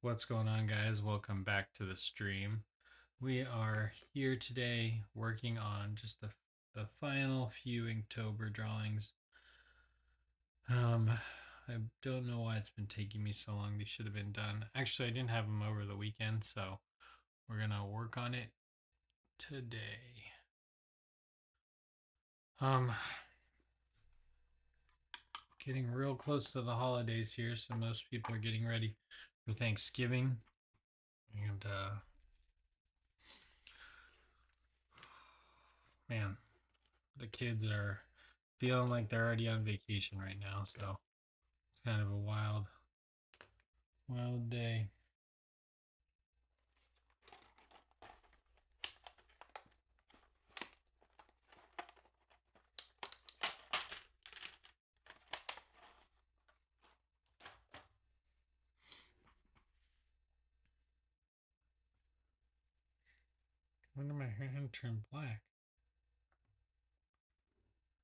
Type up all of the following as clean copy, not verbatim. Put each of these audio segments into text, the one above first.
What's going on, guys? Welcome back to the stream. We are here today working on just the final few Inktober drawings. I don't know why it's been taking me so long. These should have been done. Actually, I didn't have them over the weekend, so we're gonna work on it today. Um, Getting real close to the holidays here, so most people are getting ready for Thanksgiving, and man, the kids are feeling like they're already on vacation right now, so it's kind of a wild day. When did my hand turn black?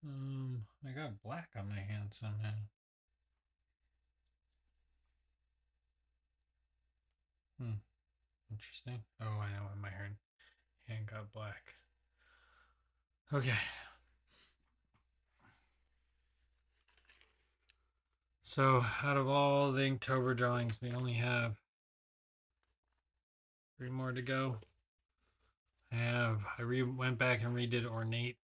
I got black on my hand somehow. Interesting. Oh, I know when my hand got black. Okay. So out of all the Inktober drawings, we only have 3 more to go. I went back and redid Ornate,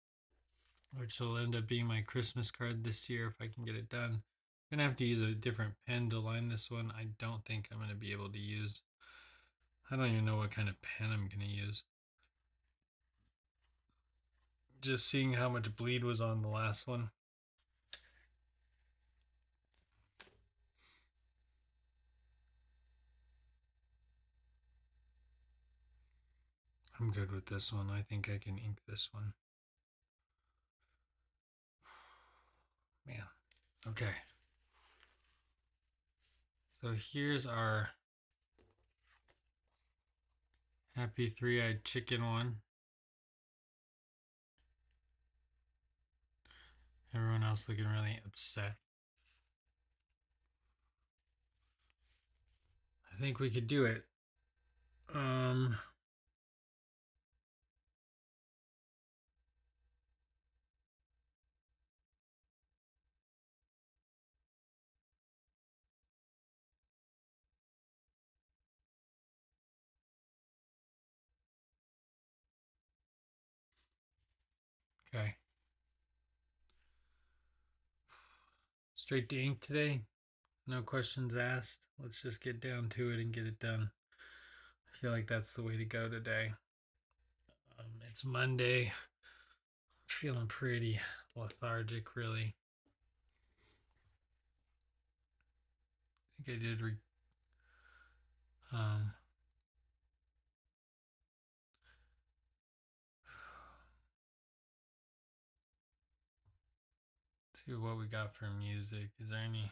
which will end up being my Christmas card this year if I can get it done. I'm gonna have to use a different pen to line this one. I don't think I'm gonna be able to use. I don't even know what kind of pen I'm gonna use. Just seeing how much bleed was on the last one. I'm good with this one. I think I can ink this one. Man. Okay. So here's our happy three-eyed chicken one. Everyone else looking really upset. I think we could do it. Okay. Straight to ink today. No questions asked. Let's just get down to it and get it done. I feel like that's the way to go today. It's Monday. I'm feeling pretty lethargic, really. I think I did see what we got for music. Is there any?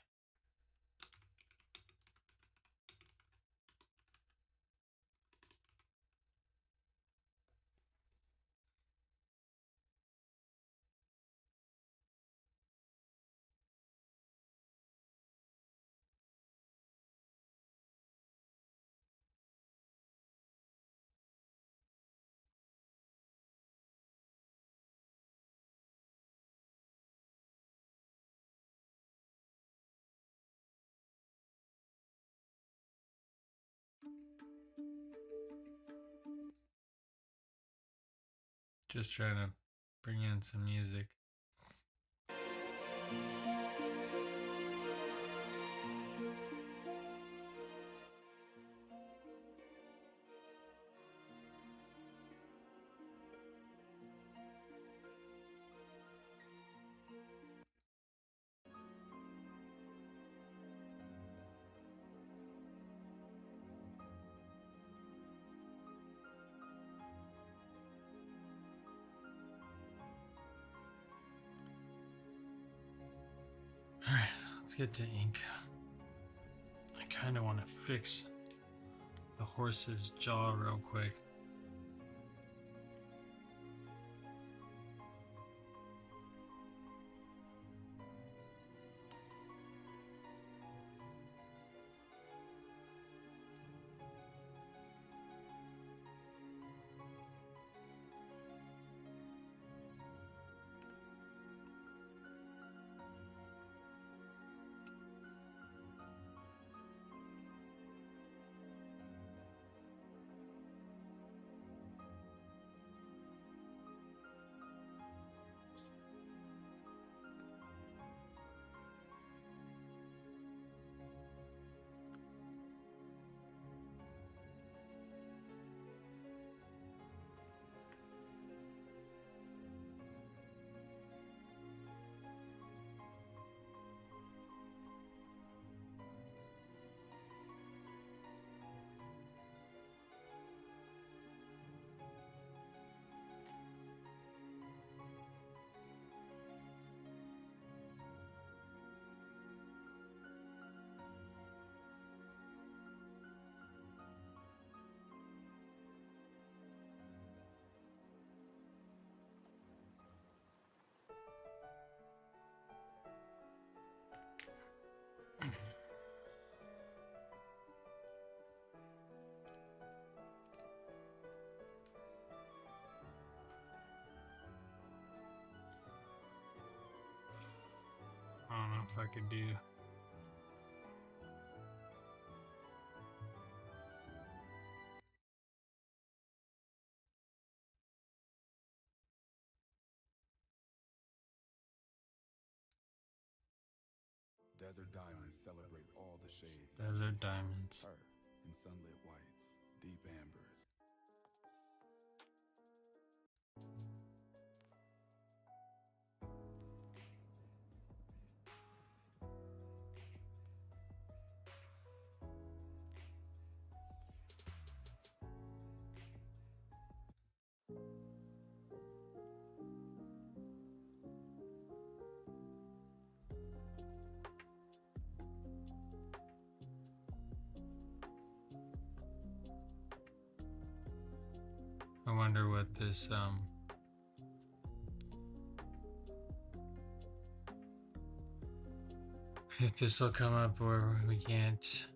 Just trying to bring in some music. Alright, let's get to ink. I kind of want to fix the horse's jaw real quick. if I could do. Desert diamonds celebrate all the shades. Desert diamonds. Her in sunlit whites, deep ambers. I wonder what this if this will come up or we can't.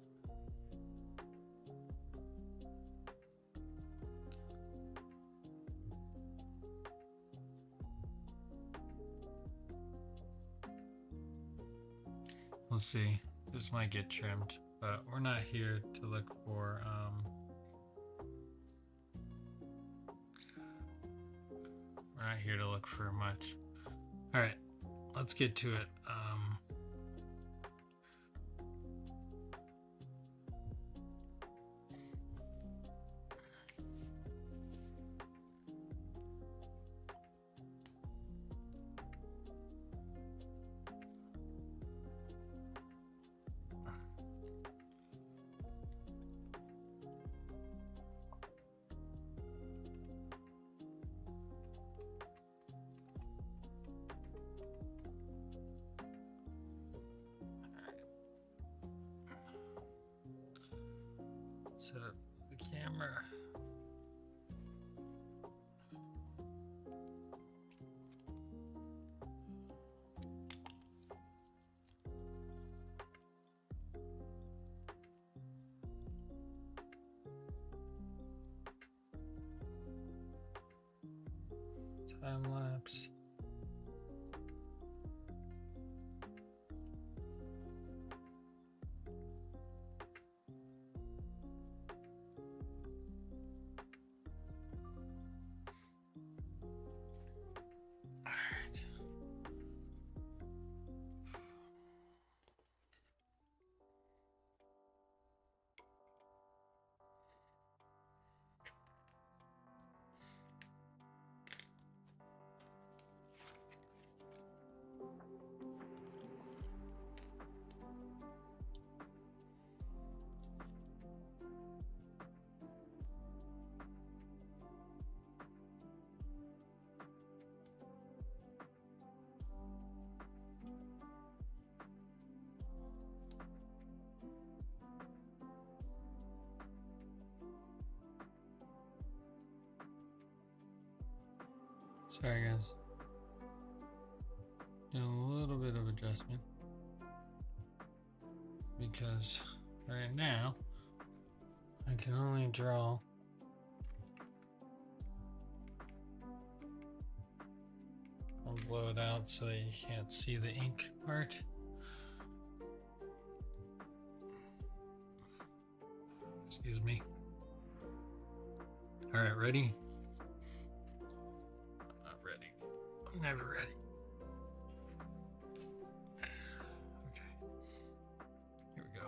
We'll see. This might get trimmed, but we're not here to look for we're not here to look for much. All right, let's get to it. Set up the camera. Time lapse. Sorry guys. Doing a little bit of adjustment because right now I can only draw I'll blow it out so that you can't see the ink part. Excuse me. All right, ready? I'm not ready. I'm never ready. Okay. Here we go.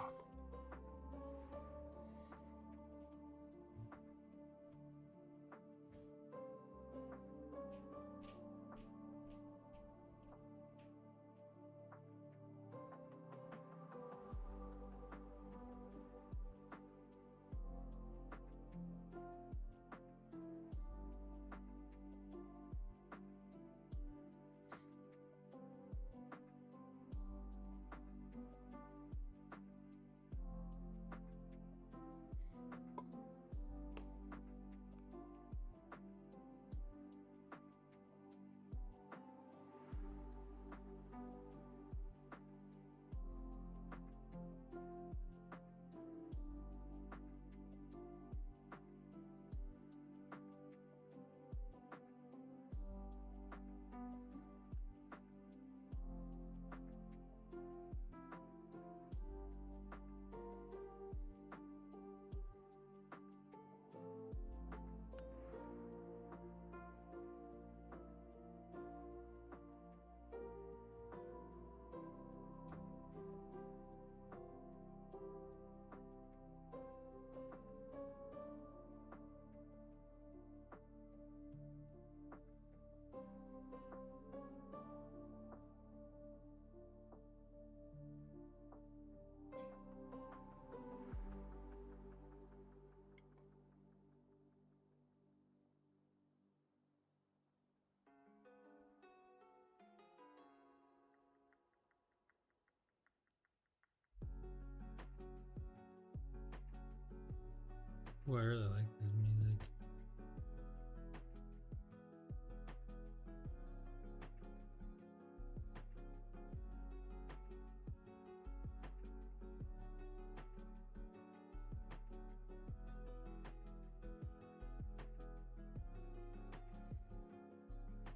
Ooh, I really like this music.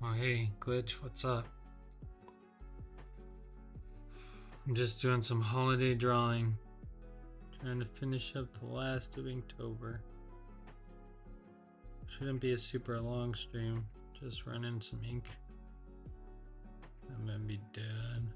Oh, hey, Glitch, what's up? I'm just doing some holiday drawing. Trying to finish up the last of Inktober. Shouldn't be a super long stream. Just run in some ink. I'm gonna be done.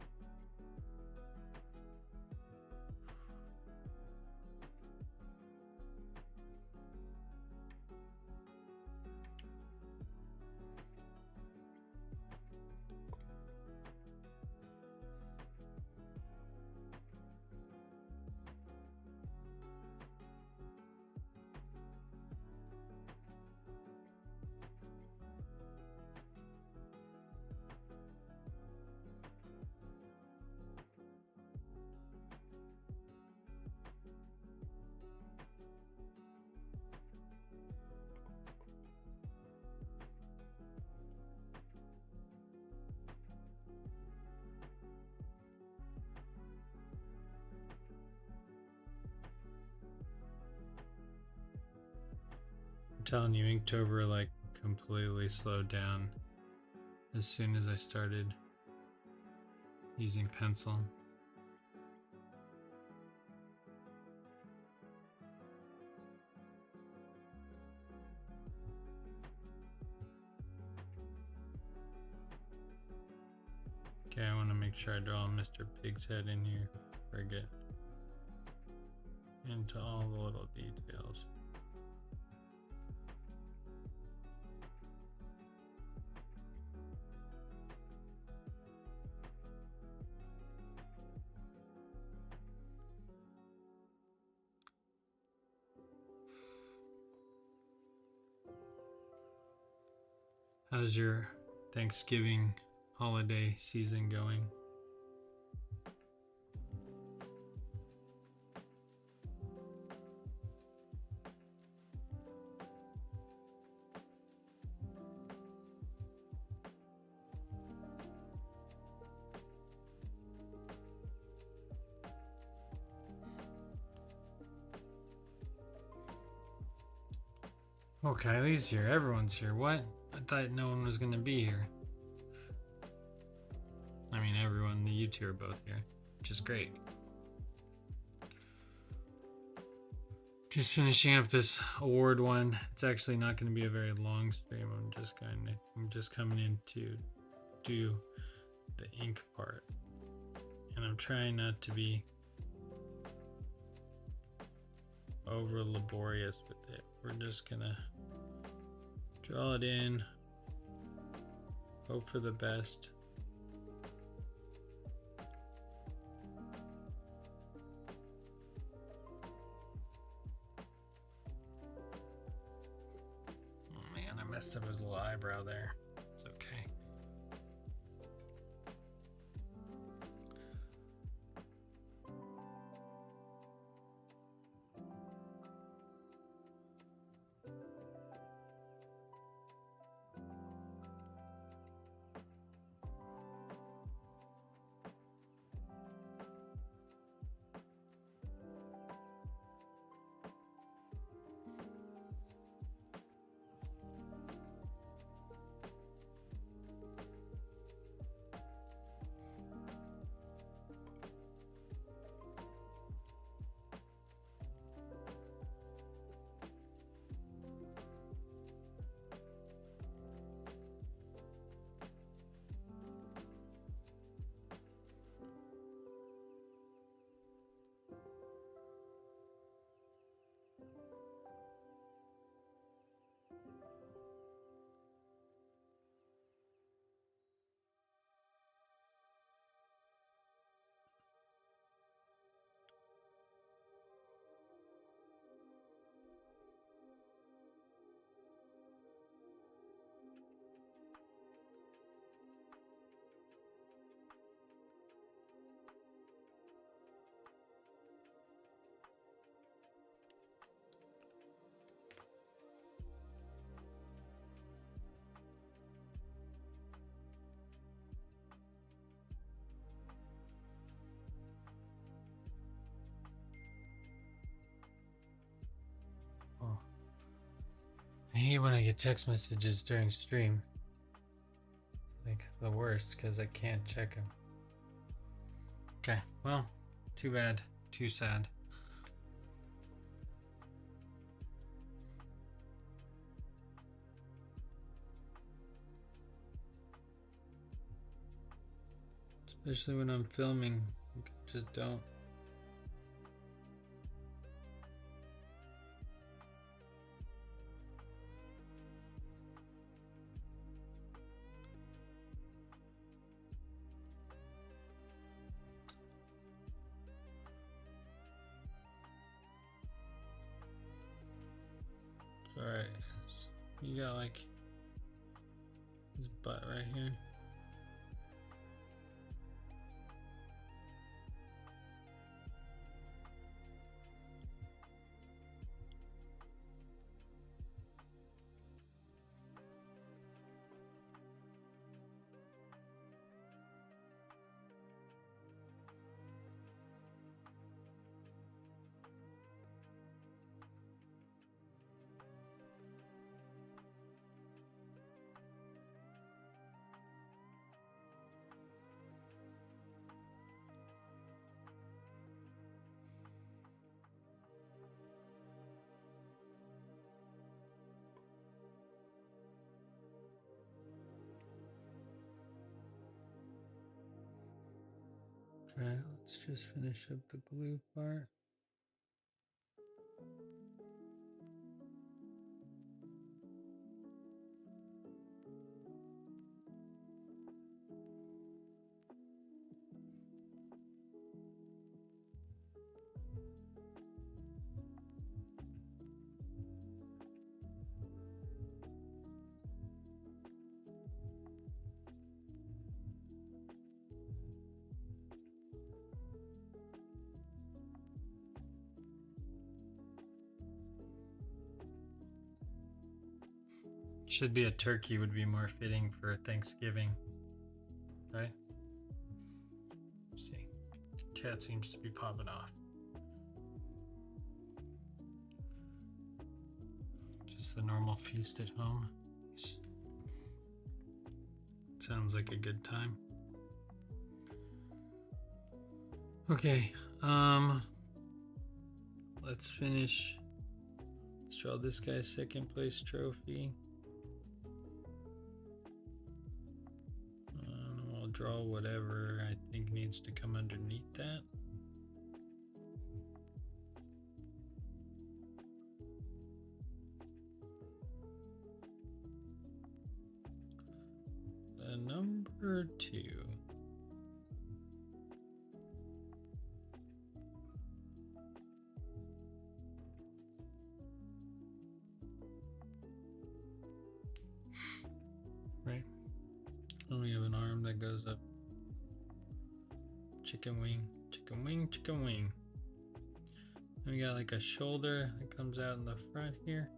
I'm telling you, Inktober like completely slowed down as soon as I started using pencil. Okay, I want to make sure I draw Mr. Pig's head in here before I get into all the little details. How's your Thanksgiving holiday season going? Oh, Kylie's here. Everyone's here. What? I thought no one was going to be here. I mean, everyone, you two are both here, which is great. Just finishing up this award one. It's actually not going to be a very long stream. I'm just coming in to do the ink part, and I'm trying not to be over laborious with it. We're just gonna draw it in, hope for the best. Oh man, I messed up his little eyebrow there. It's okay. hate when I get text messages during stream. It's like the worst because I can't check them. Okay, well, too bad, too sad. Especially when I'm filming, just don't. Alright, you got like his butt right here. Okay, let's just finish up the glue part. Should be a turkey would be more fitting for Thanksgiving, right? Let's see, cat seems to be popping off. Just the normal feast at home. Sounds like a good time. Okay, let's finish. Let's draw this guy's second place trophy. And we'll draw whatever I think needs to come underneath that. The number 2. Right. And we have an arm that goes up. Chicken wing, chicken wing, chicken wing. And we got like a shoulder that comes out in the front here.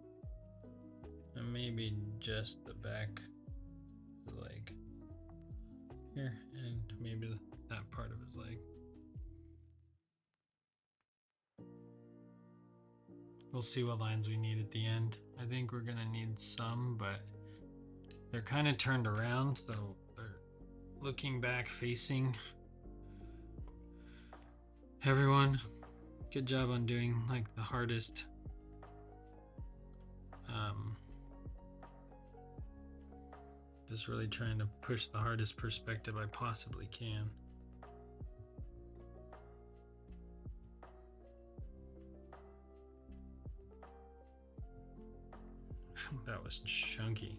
And maybe just the back, the leg here, and maybe that part of his leg. We'll see what lines we need at the end. I think we're gonna need some, but they're kind of turned around, so they're looking back facing everyone. Good job on doing like the hardest just really trying to push the hardest perspective I possibly can. That was chunky.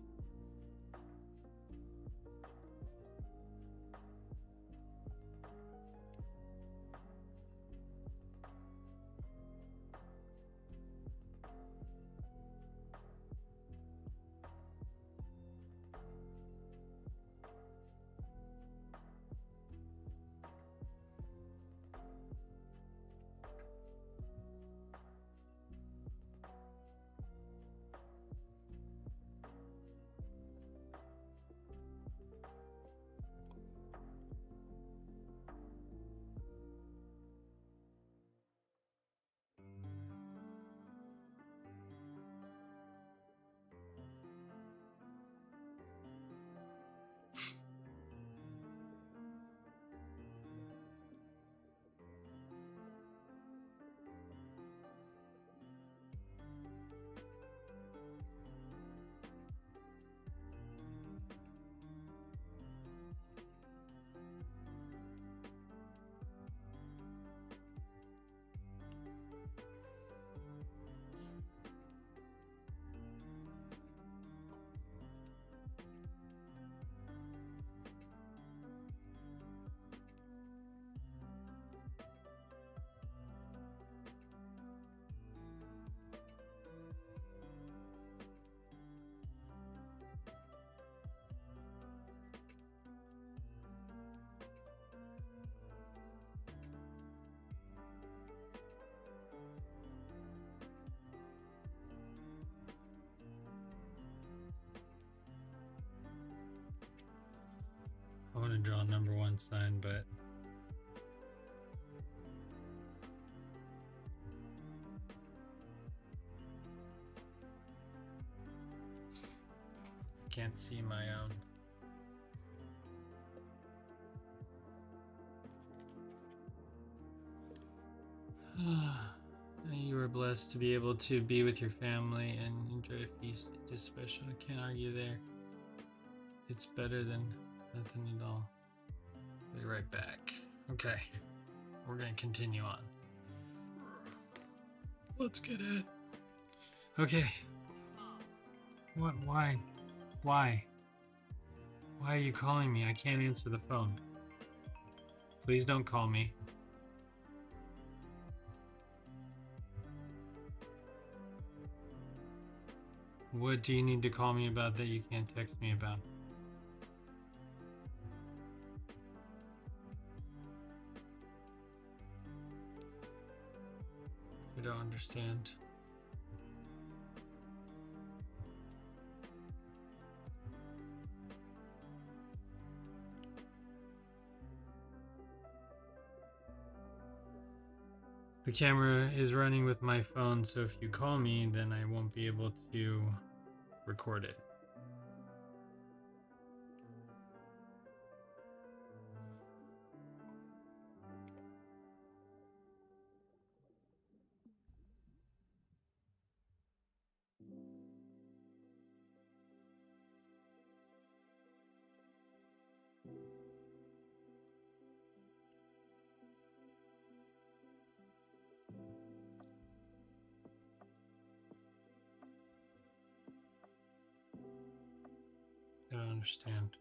draw number one sign, but can't see my own. You were blessed to be able to be with your family and enjoy a feast. It is special. I can't argue there. It's better than nothing at all. Be right back. Okay, we're gonna continue on. Let's get it. Okay. What? Why? Why? Why are you calling me? I can't answer the phone. Please don't call me. What do you need to call me about that you can't text me about? I don't understand. The camera is running with my phone, so if you call me, then I won't be able to record it. I don't understand.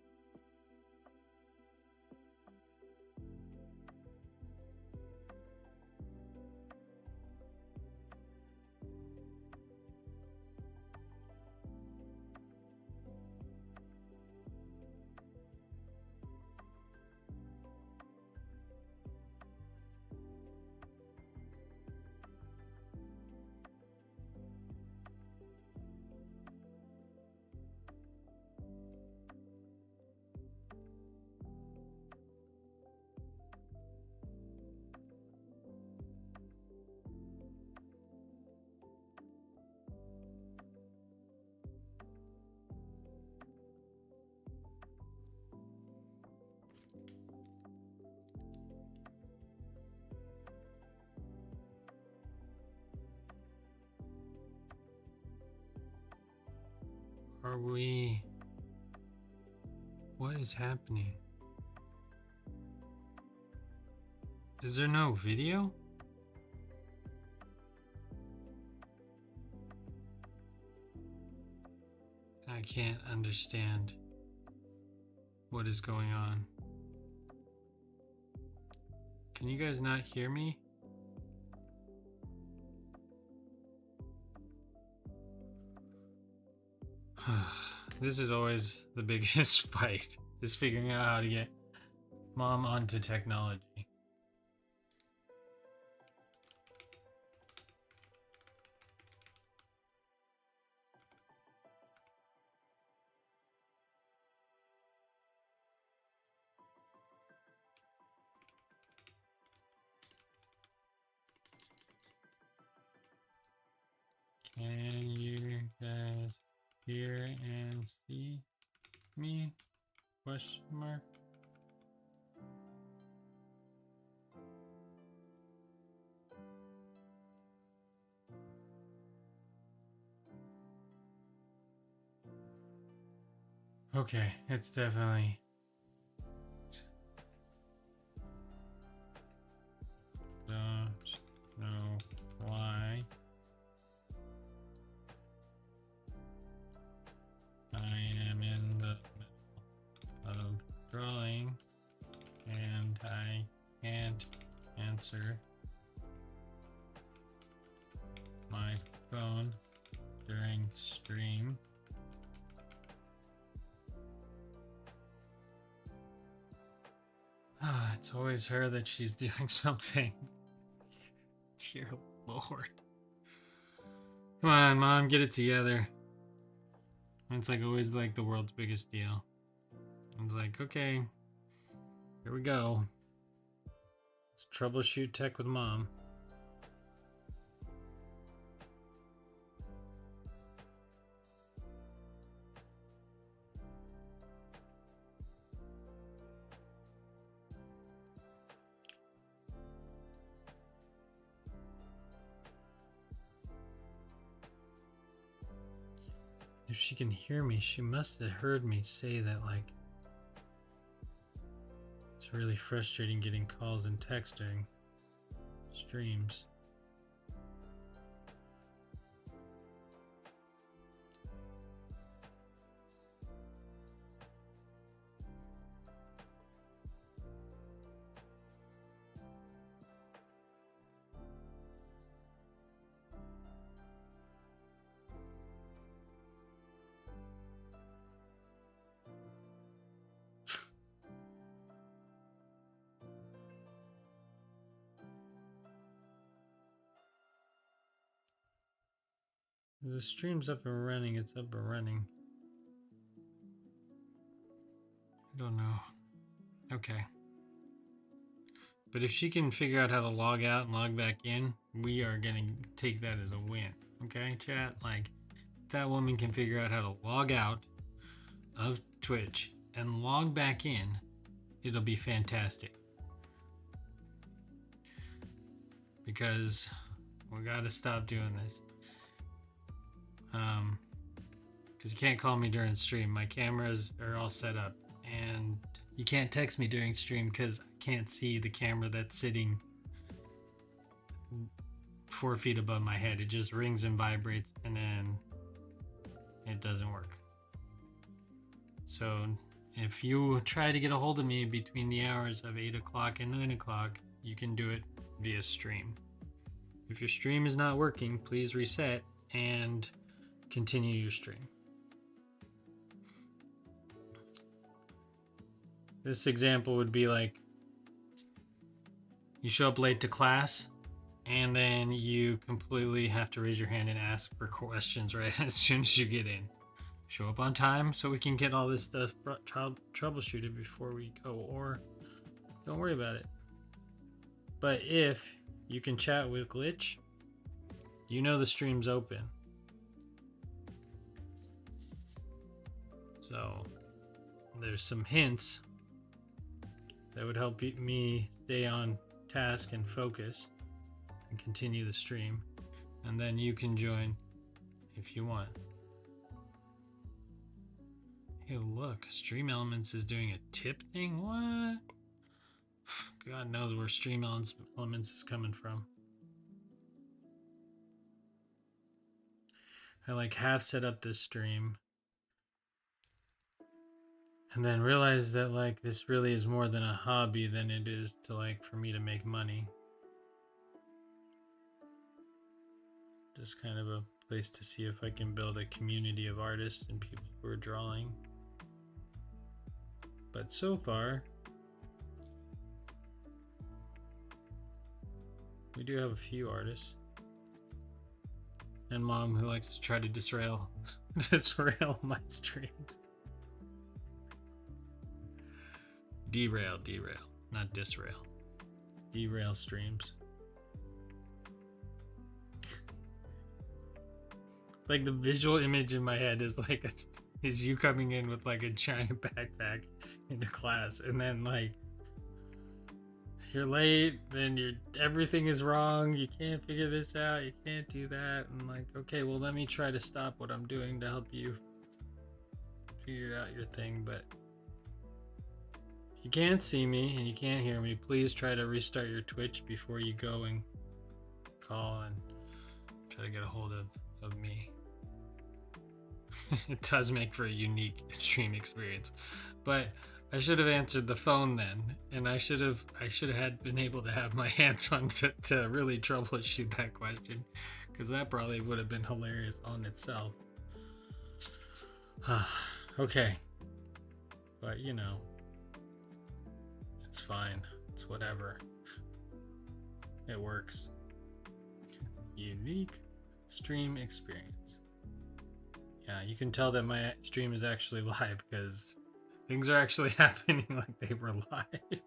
Are we... What is happening? Is there no video? I can't understand what is going on. Can you guys not hear me? This is always the biggest fight, is figuring out how to get mom onto technology. Can you guys hear and see me? Question mark. Okay, it's definitely... Don't know why I am in the middle of drawing and I can't answer my phone during stream. It's always her that she's doing something. Dear Lord. Come on, Mom, get it together. It's like always like the world's biggest deal. It's like, okay, Here we go. Let's troubleshoot tech with mom. If she can hear me, she must have heard me say that, like, it's really frustrating getting calls and texts during streams. The stream's up and running. It's up and running. I don't know. Okay. But if she can figure out how to log out and log back in, we are going to take that as a win. Okay, chat? Like, if that woman can figure out how to log out of Twitch and log back in, it'll be fantastic. Because we got to stop doing this. Because you can't call me during stream. My cameras are all set up, and you can't text me during stream because I can't see the camera that's sitting 4 feet above my head. It just rings and vibrates, and then it doesn't work. So if you try to get a hold of me between the hours of 8 o'clock and 9 o'clock, you can do it via stream. If your stream is not working, please reset and continue your stream. This example would be like, you show up late to class, and then you completely have to raise your hand and ask for questions right as soon as you get in. Show up on time so we can get all this stuff troubleshooted before we go, or don't worry about it. But if you can chat with Glitch, you know the stream's open. So there's some hints that would help me stay on task and focus and continue the stream. And then you can join if you want. Hey, look, Stream Elements is doing a tip thing? What? God knows where Stream Elements is coming from. I like half set up this stream and then realized that like this really is more than a hobby than it is to like for me to make money. Just kind of a place to see if I can build a community of artists and people who are drawing. But so far, we do have a few artists. And mom who likes to try to disrail my streams. Derail, not disrail. Derail streams. Like the visual image in my head is like is you coming in with like a giant backpack into class, and then like you're late, then everything is wrong, you can't figure this out, you can't do that, and like, okay, well let me try to stop what I'm doing to help you figure out your thing. But if you can't see me and you can't hear me, please try to restart your Twitch before you go and call and try to get a hold of me. It does make for a unique stream experience, but I should have answered the phone then, and I should have been able to have my hands on to really troubleshoot that question, because that probably would have been hilarious on itself. Okay, but you know, it's fine. It's whatever. It works. Unique stream experience. Yeah, you can tell that my stream is actually live because Things are actually happening like they were live.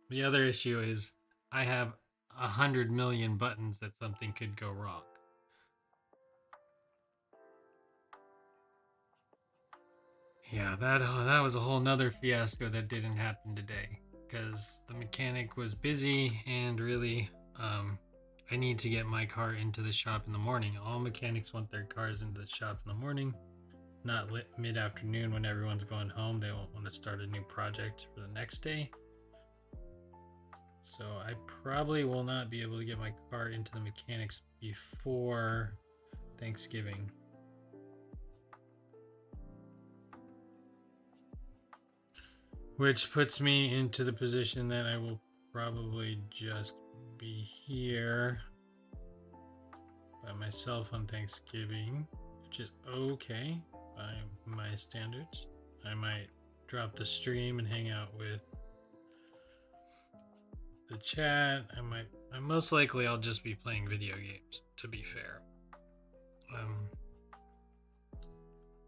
The other issue is I have 100 million buttons that something could go wrong. Yeah, that was a whole nother fiasco that didn't happen today because the mechanic was busy and really, I need to get my car into the shop in the morning. All mechanics want their cars into the shop in the morning, not mid afternoon when everyone's going home. They won't want to start a new project for the next day. So I probably will not be able to get my car into the mechanics before Thanksgiving. Which puts me into the position that I will probably just be here by myself on Thanksgiving, which is okay by my standards. I might drop the stream and hang out with the chat. I most likely I'll just be playing video games, to be fair.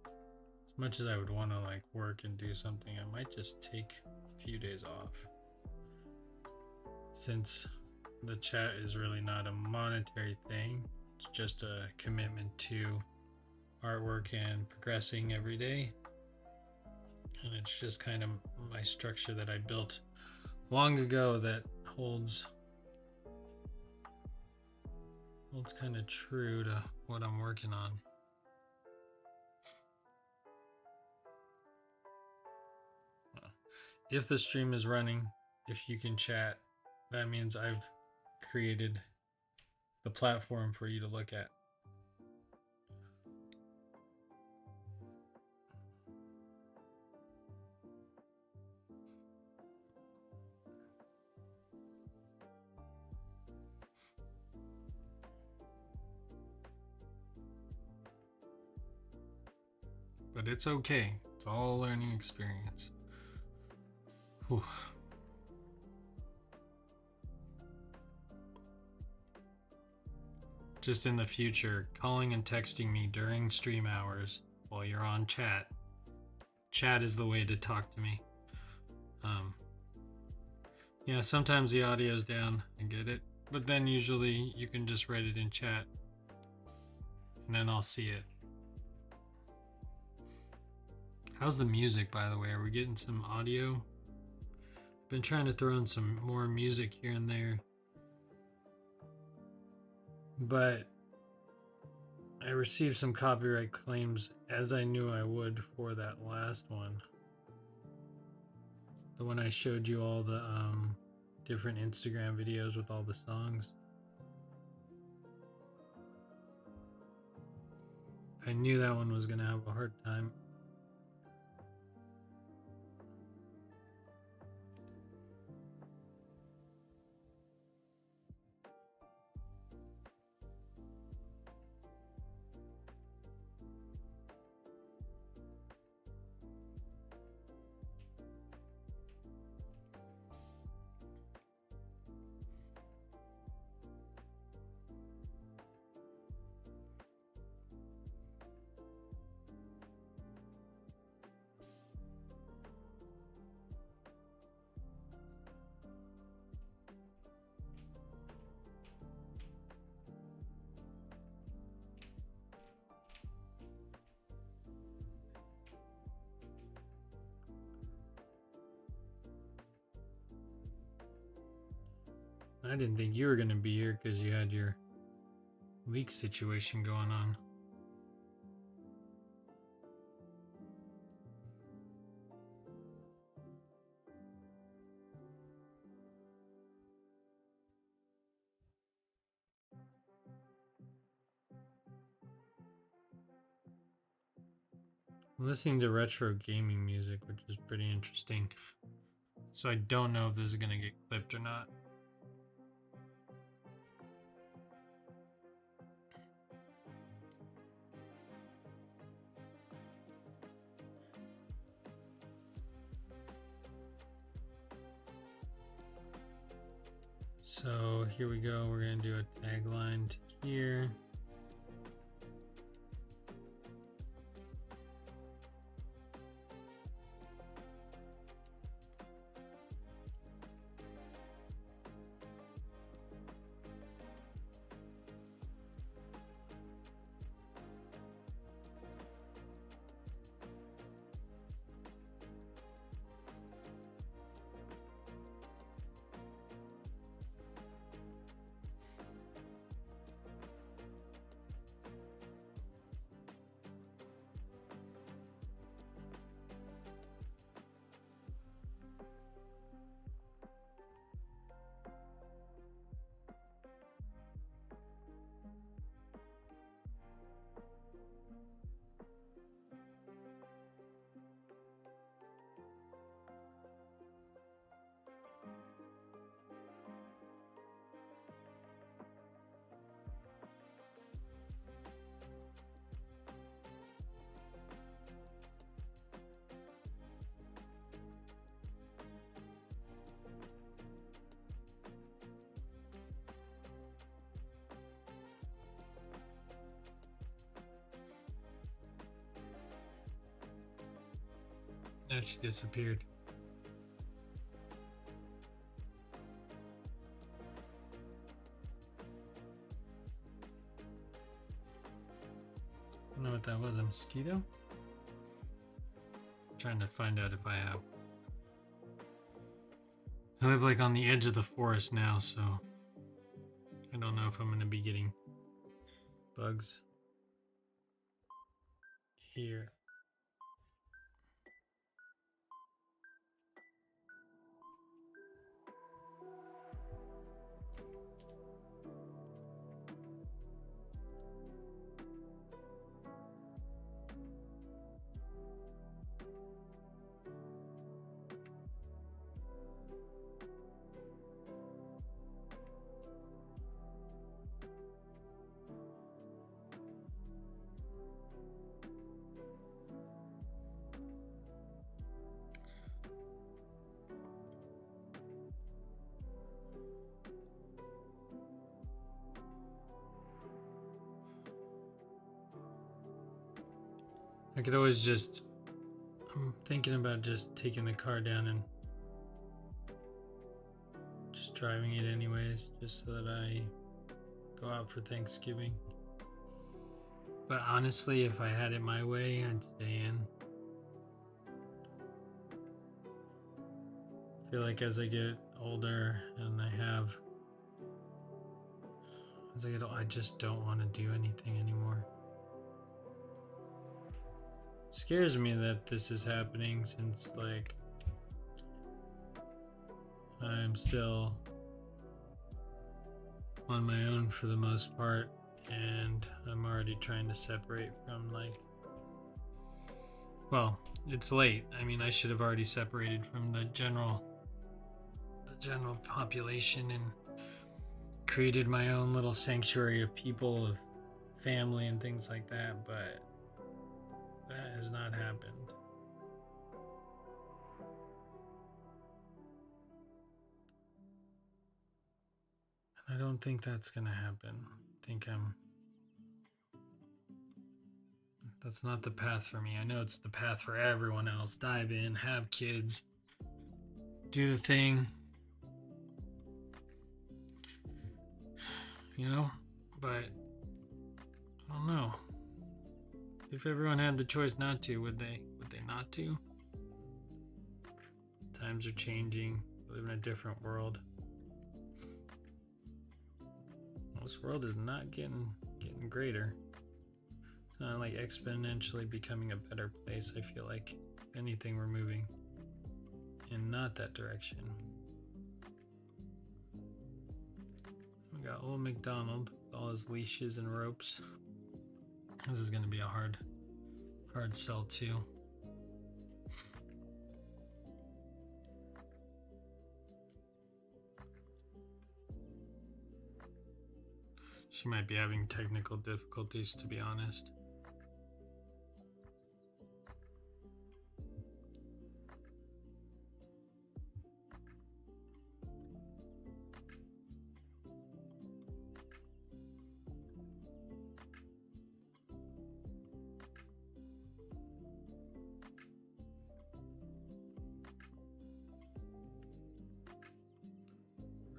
As much as I would want to like work and do something, I might just take a few days off. Since the chat is really not a monetary thing, it's just a commitment to artwork and progressing every day. And it's just kind of my structure that I built long ago that holds kind of true to what I'm working on. If the stream is running, if you can chat, that means I've created the platform for you to look at. But it's okay. It's all a learning experience. Whew. Just in the future, calling and texting me during stream hours while you're on chat. Chat is the way to talk to me. Yeah, sometimes the audio's down, I get it. But then usually you can just write it in chat and then I'll see it. How's the music, by the way? Are we getting some audio? Been trying to throw in some more music here and there. But I received some copyright claims, as I knew I would, for that last one. The one I showed you all the different Instagram videos with all the songs. I knew that one was going to have a hard time. I didn't think you were going to be here because you had your leak situation going on. I'm listening to retro gaming music, which is pretty interesting. So I don't know if this is going to get clipped or not. So here we go. We're going to do a tagline to here. Now she disappeared. I don't know what that was. A mosquito? I'm trying to find out if I have. I live like on the edge of the forest now, so I don't know if I'm going to be getting bugs here. I could always just, I'm thinking about just taking the car down and just driving it anyways, just so that I go out for Thanksgiving. But honestly, if I had it my way, I'd stay in. I feel like as I get older and as I get older, I just don't want to do anything anymore. It scares me that this is happening since, like, I'm still on my own for the most part, and I'm already trying to separate from, like, well, it's late. I mean, I should have already separated from the general population and created my own little sanctuary of people, of family and things like that, but that has not happened. And I don't think that's gonna happen. I think that's not the path for me. I know it's the path for everyone else. Dive in, have kids, do the thing, you know? But I don't know. If everyone had the choice not to, would they not to? Times are changing. We live in a different world. This world is not getting greater. It's not like exponentially becoming a better place. I feel like if anything, we're moving in not that direction. We got old McDonald with all his leashes and ropes. This is going to be a hard sell too. She might be having technical difficulties, to be honest.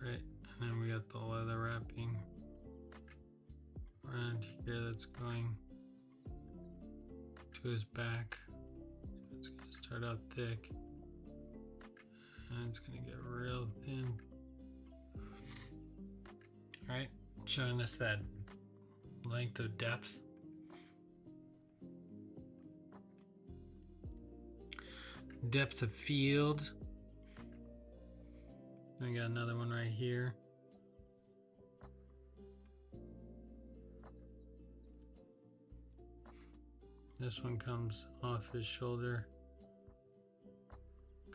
Right, and then we got the leather wrapping around here that's going to his back. It's going to start out thick and it's going to get real thin. All right, showing us that length of depth. Depth of field. I got another one right here. This one comes off his shoulder,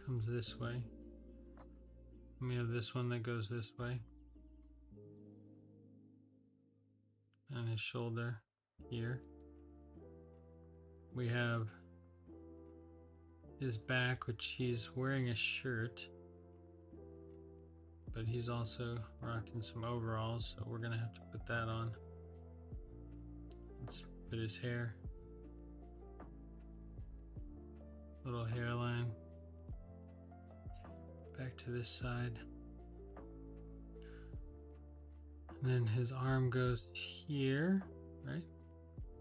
comes this way. And we have this one that goes this way. And his shoulder here. We have his back, which he's wearing a shirt, but he's also rocking some overalls, so we're gonna have to put that on. Let's put his hair. little hairline. Back to this side. And then his arm goes here, right?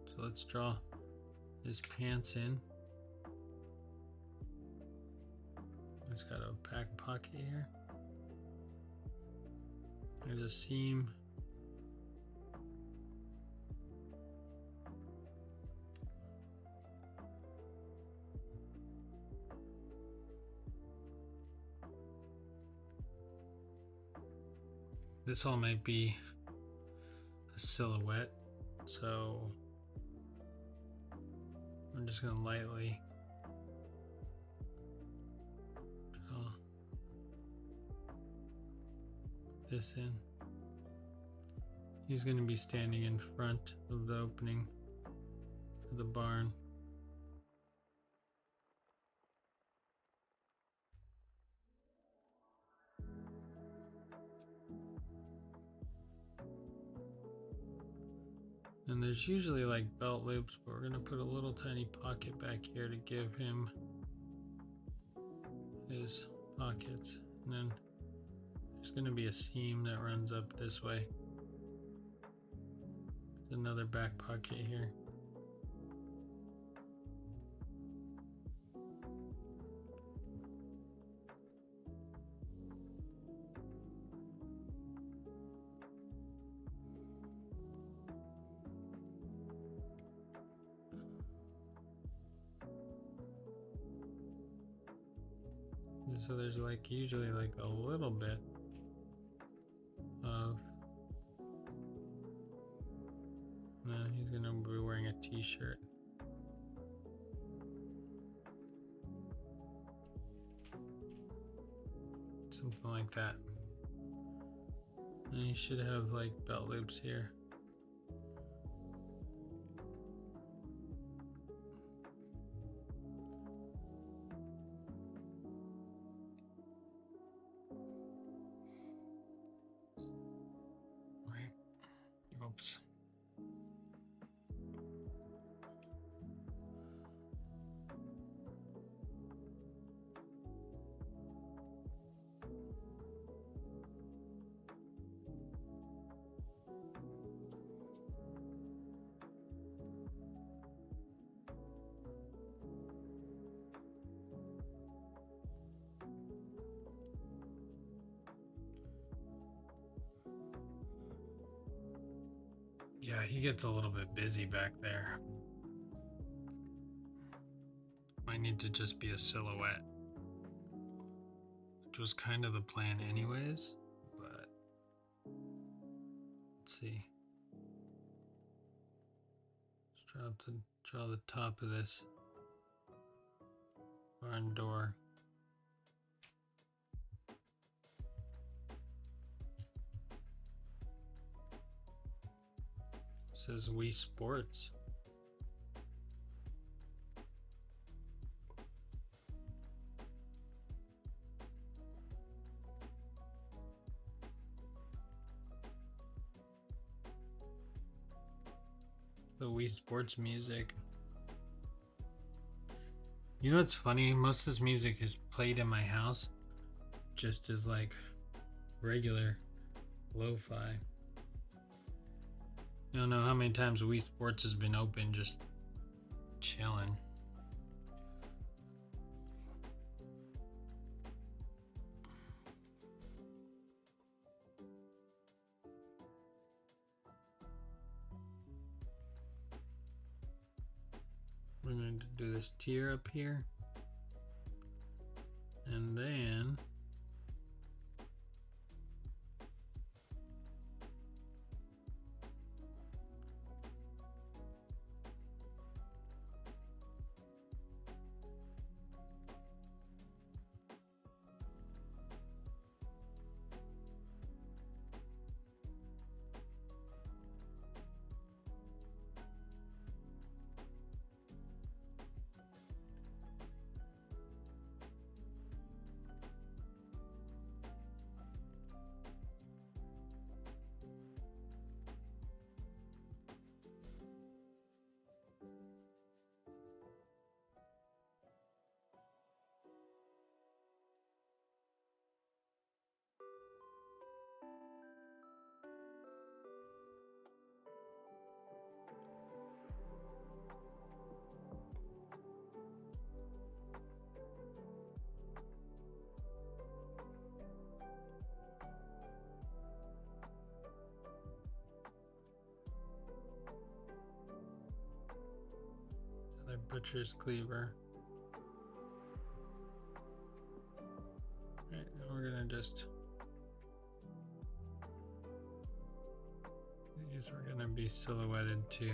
So let's draw his pants in. He's got a back pocket here. There's a seam. This all might be a silhouette, so I'm just gonna lightly draw this in. He's gonna be standing in front of the opening to the barn. And there's usually like belt loops, but we're gonna put a little tiny pocket back here to give him his pockets. And then there's gonna be a seam that runs up this way. There's another back pocket here. So there's like usually like a little bit of he's gonna be wearing a t-shirt. Something like that. And he should have like belt loops here. Oops. Yeah, he gets a little bit busy back there. Might need to just be a silhouette, which was kind of the plan anyways, but let's see. Let's draw the top of this barn door. It says Wii Sports. The Wii Sports music. You know what's funny? Most of this music is played in my house just as like regular lo-fi. I don't know how many times Wii Sports has been open just chilling. We're going to do this tier up here. And then my butcher's cleaver. Right, and we're gonna just, these are gonna be silhouetted too.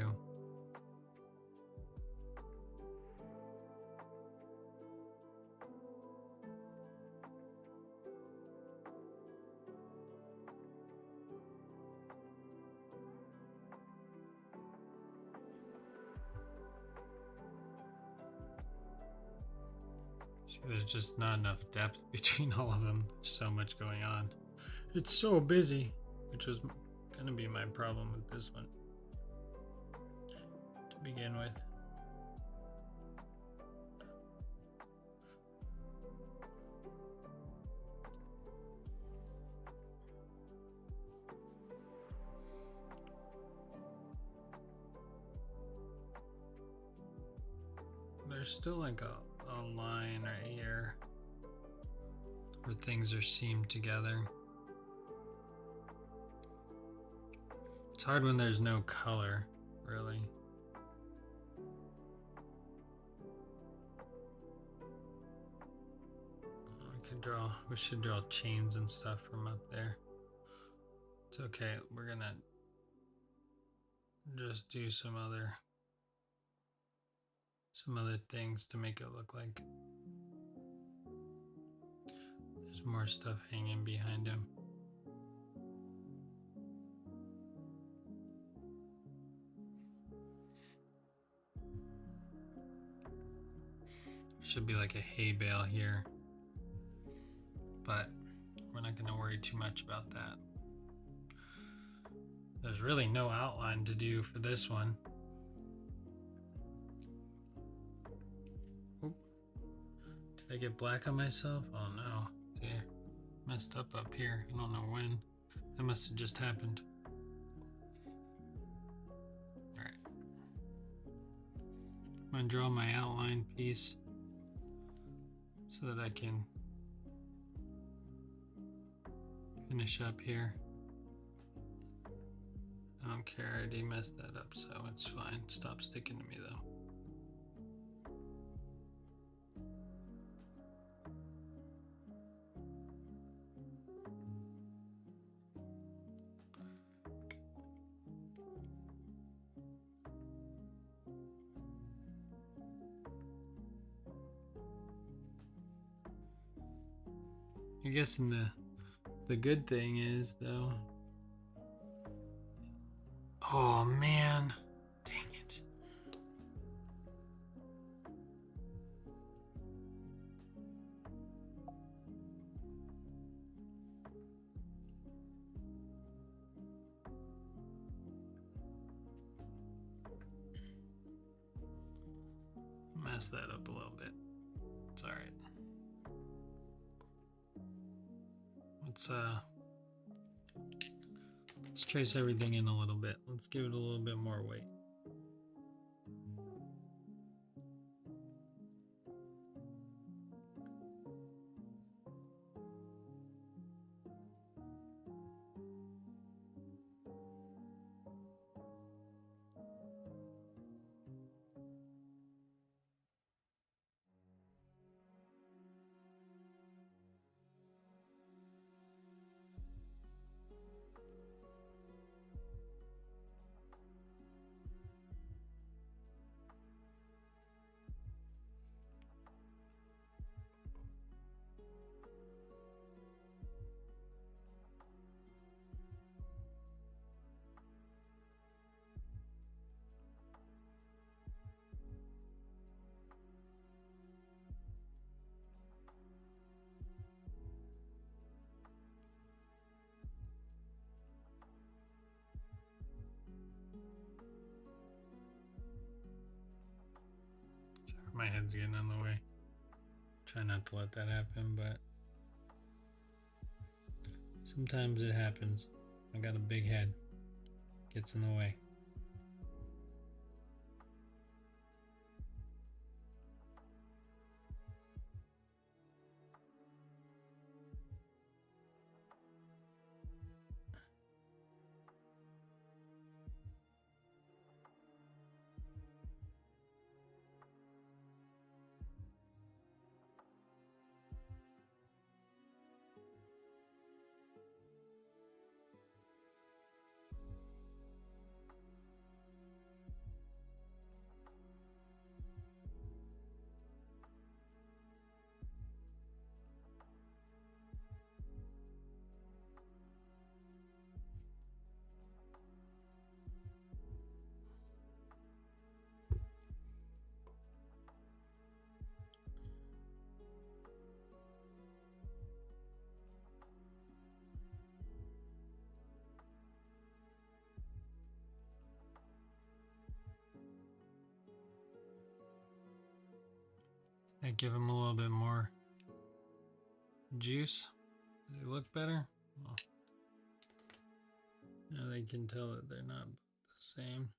See, there's just not enough depth between all of them. There's so much going on. It's so busy, which was gonna be my problem with this one to begin with. There's still like a line right here where things are seamed together. It's hard when there's no color, really. We should draw chains and stuff from up there. It's okay, we're gonna just do some other things to make it look like there's more stuff hanging behind him. Should be like a hay bale here, but we're not going to worry too much about that. There's really no outline to do for this one. Oop. Did I get black on myself? Oh no. See, I messed up here. I don't know when. That must have just happened. Alright. I'm going to draw my outline piece so that I can finish up here. I don't care, I already messed that up, so it's fine. Stop sticking to me though. I guess the good thing is though. Oh man, dang it. Messed that up a little bit. It's all right. Let's trace everything in a little bit. Let's give it a little bit more weight. My head's getting in the way. Try not to let that happen, but sometimes it happens. I got a big head. Gets in the way. Might give them a little bit more juice. Does it look better? Oh. Now they can tell that they're not the same.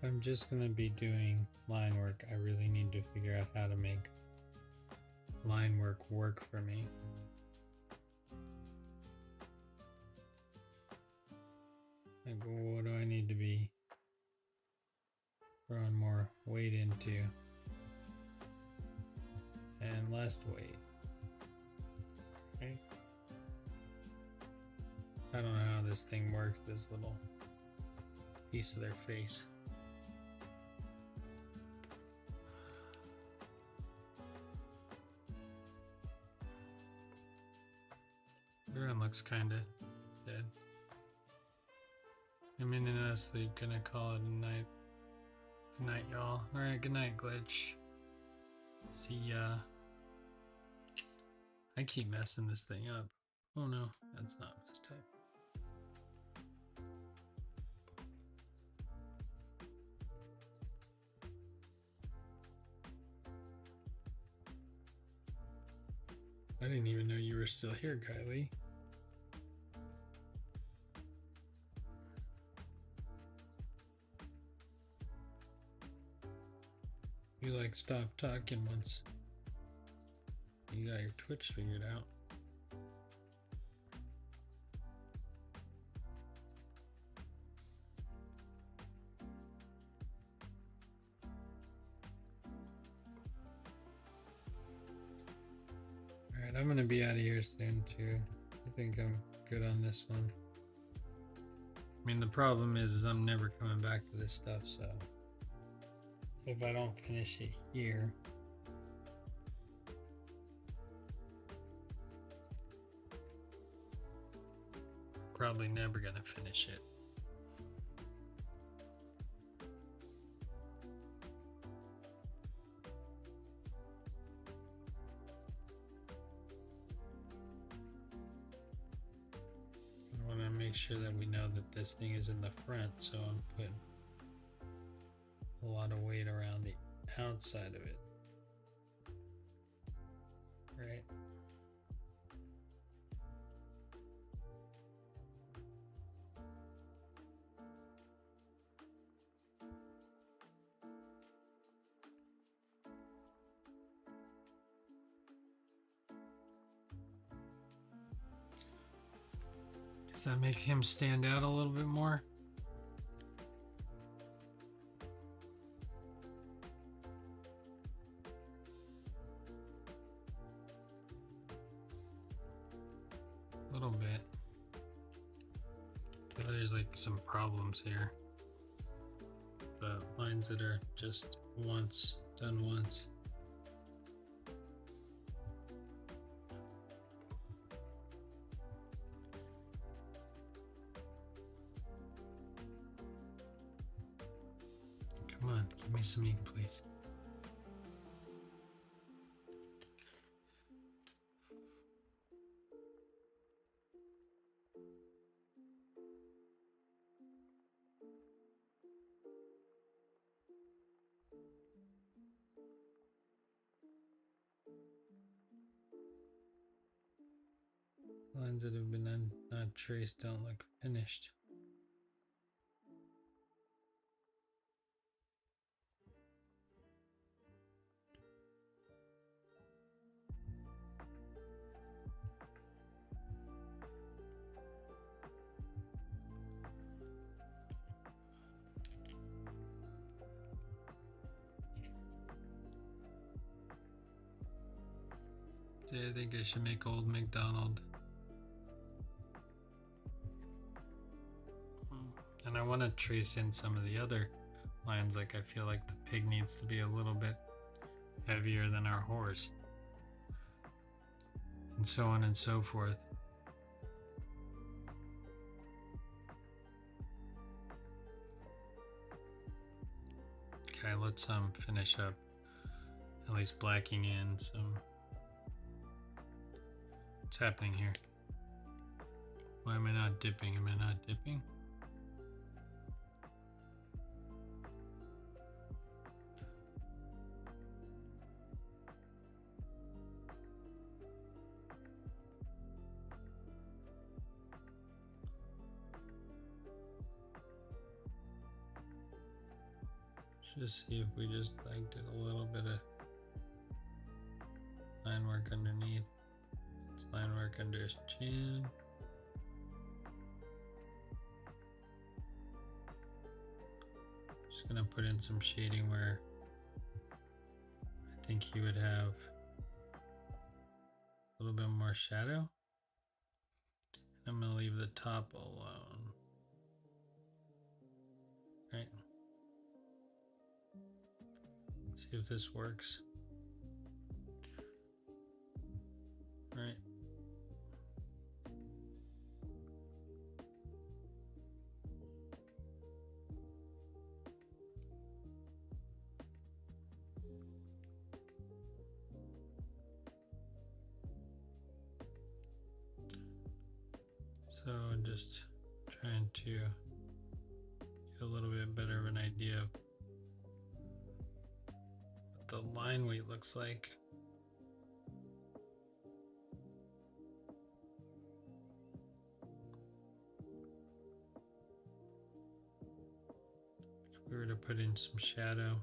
If I'm just going to be doing line work, I really need to figure out how to make line work for me. Like, what do I need to be throwing more weight into and less weight? Right? I don't know how this thing works, this little piece of their face. Everyone looks kind of dead. I'm in and out of sleep. Gonna call it a night. Good night, y'all. Alright, good night, Glitch. See ya. I keep messing this thing up. Oh no, that's not this type. I didn't even know you were still here, Kylie. You like stopped talking once you got your Twitch figured out. Alright, I'm gonna be out of here soon too. I think I'm good on this one. I mean, the problem is I'm never coming back to this stuff, so if I don't finish it here, probably never gonna finish it. I want to make sure that we know that this thing is in the front, so I'm putting a lot of weight around the outside of it. Right? Does that make him stand out a little bit more? A little bit. But there's like some problems here. The lines that are just done once. me some ink, please. Lines that have been not traced don't look finished. I think I should make Old MacDonald. And I want to trace in some of the other lines, like I feel like the pig needs to be a little bit heavier than our horse. And so on and so forth. Okay, let's finish up at least blacking in some. What's happening here? Why am I not dipping? Am I not dipping? Just see if we just like did a little bit of line work underneath. It's line work under his chin. Just gonna put in some shading where I think he would have a little bit more shadow. I'm gonna leave the top alone. Right. See if this works. Right. So just trying to get a little bit better of an idea of what the line weight looks like. If we were to put in some shadow.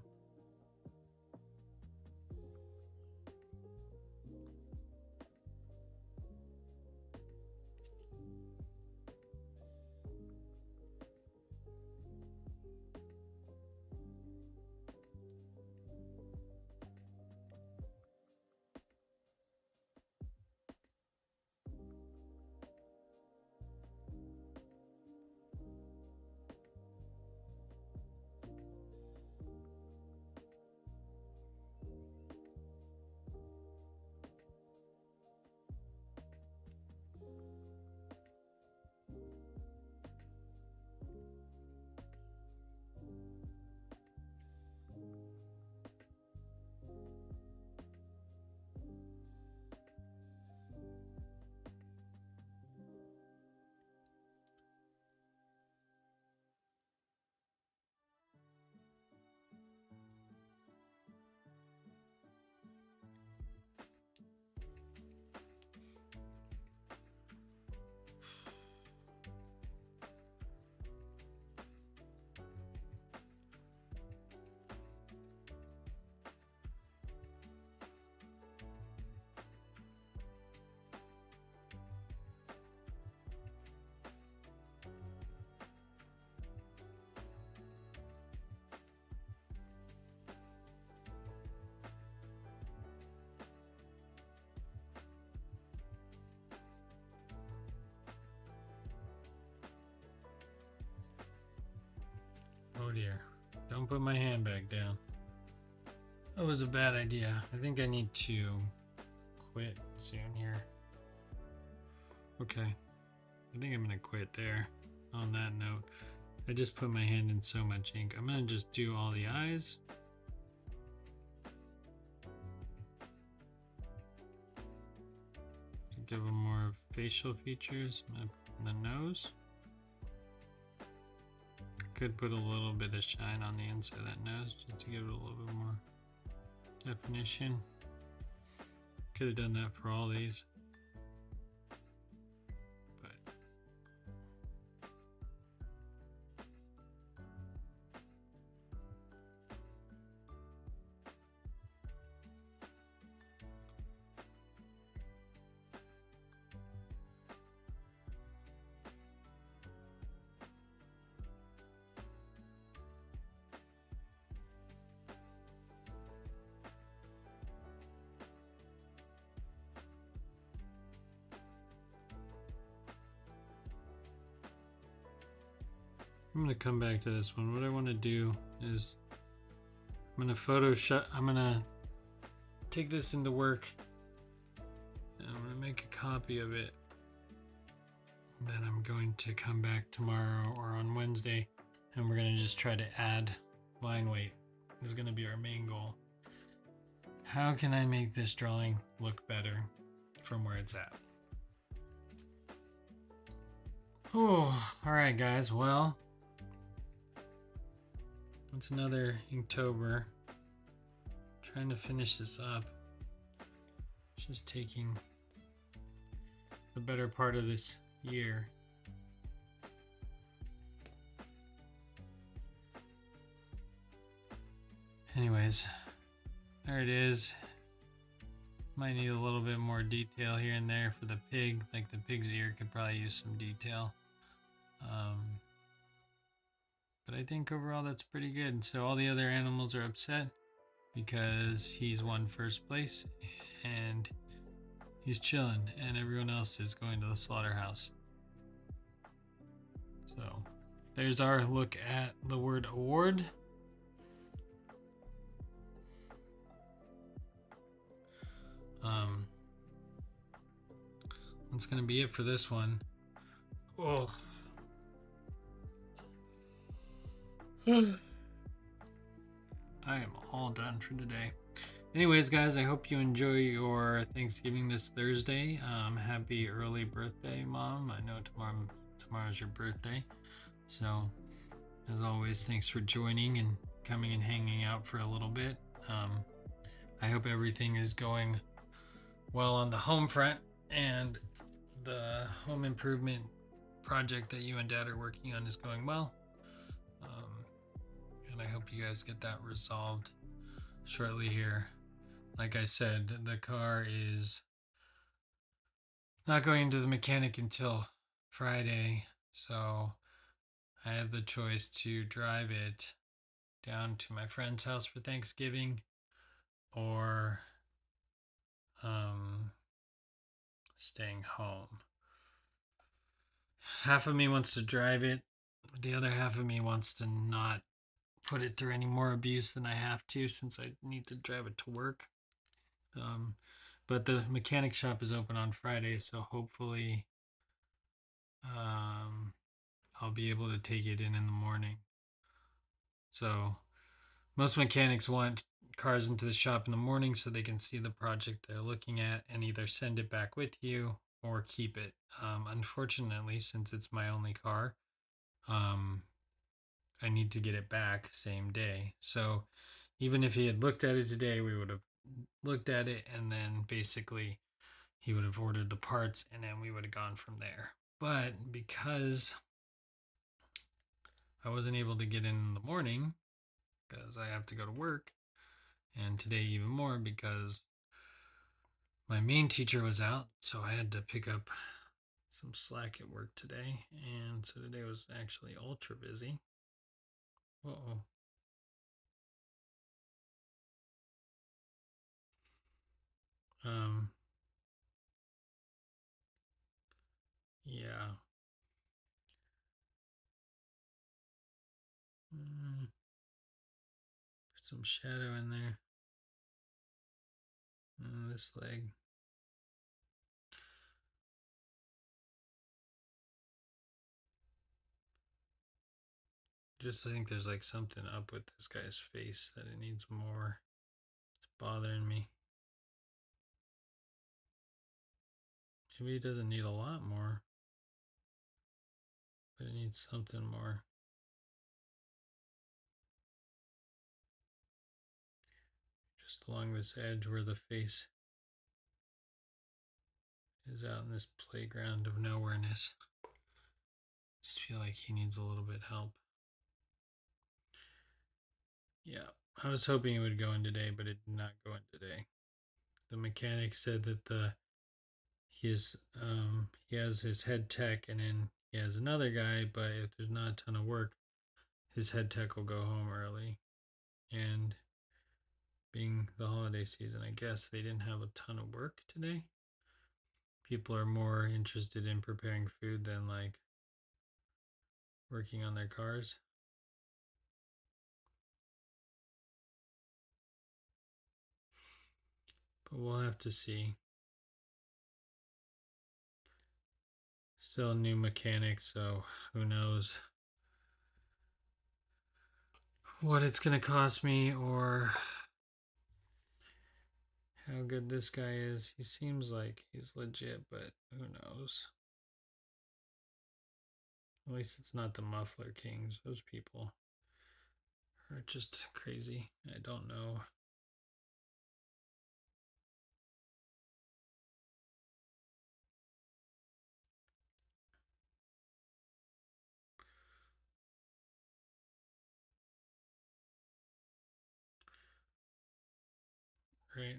Oh dear. Don't put my hand back down. That was a bad idea. I think I need to quit soon here. Okay. I think I'm gonna quit there. On that note, I just put my hand in so much ink. I'm gonna just do all the eyes. give them more facial features. I'm gonna put the nose. Could put a little bit of shine on the inside of that nose just to give it a little bit more definition. Could have done that for all these. But I'm going to come back to this one. What I want to do is I'm going to Photoshop. I'm going to take this into work and I'm going to make a copy of it. Then I'm going to come back tomorrow or on Wednesday and we're going to just try to add line weight. This is going to be our main goal. How can I make this drawing look better from where it's at? Oh, all right, guys. Well, it's another Inktober. Trying to finish this up. It's just taking the better part of this year. Anyways, there it is. Might need a little bit more detail here and there for the pig. Like the pig's ear could probably use some detail. But I think overall that's pretty good. So all the other animals are upset because he's won first place and he's chilling and everyone else is going to the slaughterhouse. So there's our look at the word award. That's gonna be it for this one. Oh. I am all done for today. Anyways, guys, I hope you enjoy your Thanksgiving this Thursday. Happy early birthday, Mom. I know tomorrow's your birthday. So, as always, thanks for joining and coming and hanging out for a little bit. I hope everything is going well on the home front and the home improvement project that you and Dad are working on is going well. And I hope you guys get that resolved shortly here. Like I said, the car is not going to the mechanic until Friday, so I have the choice to drive it down to my friend's house for Thanksgiving or staying home. Half of me wants to drive it, the other half of me wants to not put it through any more abuse than I have to since I need to drive it to work. But the mechanic shop is open on Friday, so hopefully I'll be able to take it in the morning. So most mechanics want cars into the shop in the morning so they can see the project they're looking at and either send it back with you or keep it. Unfortunately, since it's my only car, I need to get it back same day. So even if he had looked at it today, we would have looked at it and then basically he would have ordered the parts and then we would have gone from there. But because I wasn't able to get in the morning because I have to go to work, and today even more because my main teacher was out, so I had to pick up some slack at work today, and so today was actually ultra busy. Uh-oh. Yeah. Put some shadow in there. This leg. Just I think there's like something up with this guy's face that it needs more. It's bothering me. Maybe it doesn't need a lot more, but it needs something more. Just along this edge where the face is out in this playground of nowhereness. Just feel like he needs a little bit help. Yeah, I was hoping it would go in today, but it did not go in today. The mechanic said that he has his head tech, and then he has another guy, but if there's not a ton of work, his head tech will go home early. And being the holiday season, I guess they didn't have a ton of work today. People are more interested in preparing food than like working on their cars. But we'll have to see. Still a new mechanic, so who knows what it's going to cost me or how good this guy is. He seems like he's legit, but who knows? At least it's not the Muffler Kings. Those people are just crazy. I don't know. Right?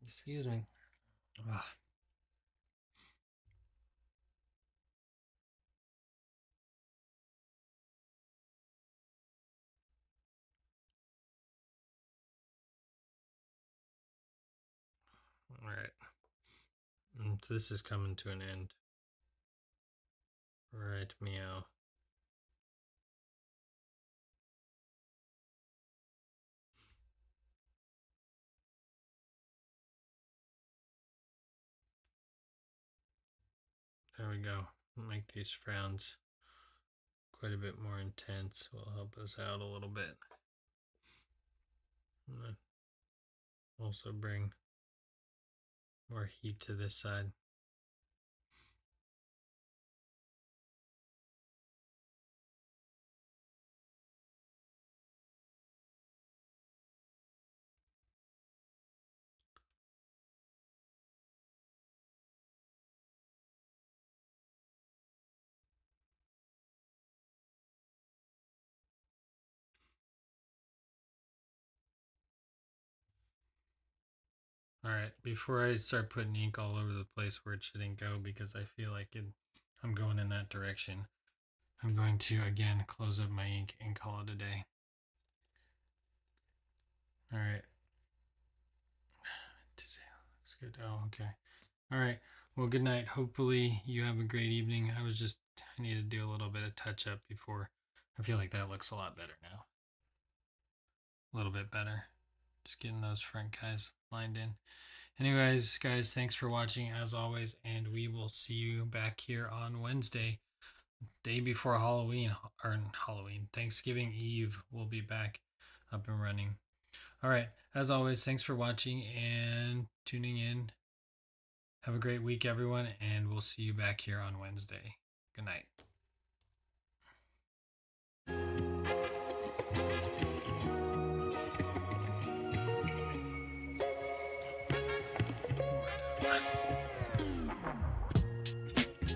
Excuse me. Ugh. All right. So this is coming to an end. Right, meow. There we go. Make these frowns quite a bit more intense. Will help us out a little bit. Also bring more heat to this side. All right, before I start putting ink all over the place where it shouldn't go, because I feel like I'm going in that direction, I'm going to again close up my ink and call it a day. All right. Looks good. Oh, okay. All right. Well, good night. Hopefully you have a great evening. I need to do a little bit of touch up before. I feel like that looks a lot better now. A little bit better. Just getting those front guys lined in. Anyways, guys, thanks for watching as always, and we will see you back here on Wednesday, day before Halloween, or Halloween, Thanksgiving Eve. We'll be back up and running. All right, as always, thanks for watching and tuning in. Have a great week, everyone, and we'll see you back here on Wednesday. Good night.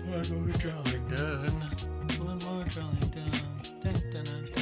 One more drawing done. One more drawing done. Dun, dun, dun.